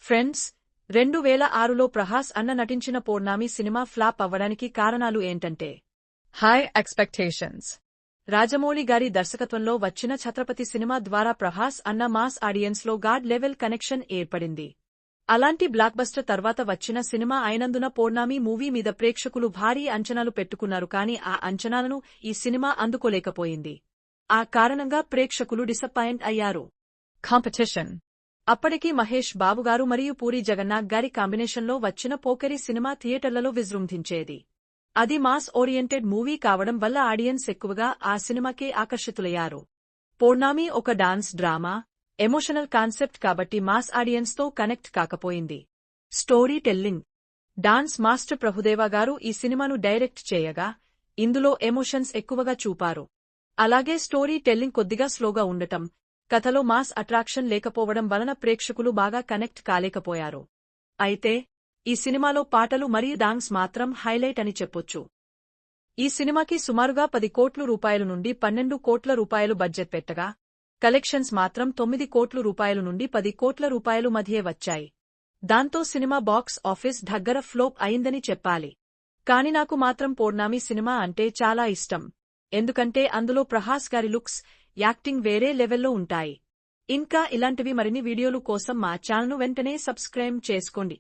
Friends, 2006లో Prabhas అన్న నటించిన పౌర్ణమి cinema flop అవ్వడానికి కారణాలు ఏంటంటే హై ఎక్స్పెక్టేషన్స్. రాజమౌళి గారి దర్శకత్వంలో వచ్చిన ఛత్రపతి సినిమా ద్వారా ప్రభాస్ అన్న మాస్ ఆడియన్స్లో గాడ్ లెవెల్ కనెక్షన్ ఏర్పడింది. అలాంటి బ్లాక్బస్టర్ తర్వాత వచ్చిన సినిమా అయినందున పౌర్ణమి మూవీ మీద ప్రేక్షకులు భారీ అంచనాలు పెట్టుకున్నారు. కానీ ఆ అంచనాలను ఈ సినిమా అందుకోలేకపోయింది. ఆ కారణంగా ప్రేక్షకులు డిసప్పాయింట్ అయ్యారు. కాంపిటీషన్. అప్పటికి మహేష్ బాబుగారు మరియు పూరీ జగన్నాథ్ గారి కాంబినేషన్లో వచ్చిన పోకిరి సినిమా థియేటర్లలో విజృంభించేది. అది మాస్ ఓరియంటెడ్ మూవీ కావడం వల్ల ఆడియన్స్ ఎక్కువగా ఆ సినిమాకే ఆకర్షితులయ్యారు. పౌర్ణమి ఒక డాన్స్ డ్రామా, ఎమోషనల్ కాన్సెప్ట్ కాబట్టి మాస్ ఆడియన్స్తో కనెక్ట్ కాకపోయింది. Storytelling. Dance master Prabhu Deva garu ఈ సినిమాను డైరెక్ట్ చేయగా, ఇందులో ఎమోషన్స్ ఎక్కువగా చూపారు. అలాగే స్టోరీ టెల్లింగ్ కొద్దిగా స్లోగా ఉండటం, కథలో మాస్ అట్రాక్షన్ లేకపోవడం వలన ప్రేక్షకులు బాగా కనెక్ట్ కాలేకపోయారు. అయితే ఈ సినిమాలో పాటలు మరియు డాన్స్ మాత్రం హైలైట్ అని చెప్పొచ్చు. ఈ సినిమాకి సుమారుగా 10 కోట్ల రూపాయలు నుండి 12 కోట్ల రూపాయలు బడ్జెట్ పెట్టగా, కలెక్షన్స్ మాత్రం 9 కోట్ల రూపాయలు నుండి 10 కోట్ల రూపాయలు మధ్యే వచ్చాయి. దాంతో సినిమా బాక్స్ ఆఫీస్ దగ్గర ఫ్లోప్ అయిందని చెప్పాలి. కాని నాకు మాత్రం పౌర్ణమి సినిమా అంటే చాలా ఇష్టం. ఎందుకంటే అందులో ప్రభాస్ గారి లుక్స్, యాక్టింగ్ వేరే లెవెల్లో ఉంటాయి. ఇంకా ఇలాంటివి మరిన్ని వీడియోలు కోసం మా ఛానల్ను వెంటనే సబ్స్క్రైబ్ చేసుకోండి.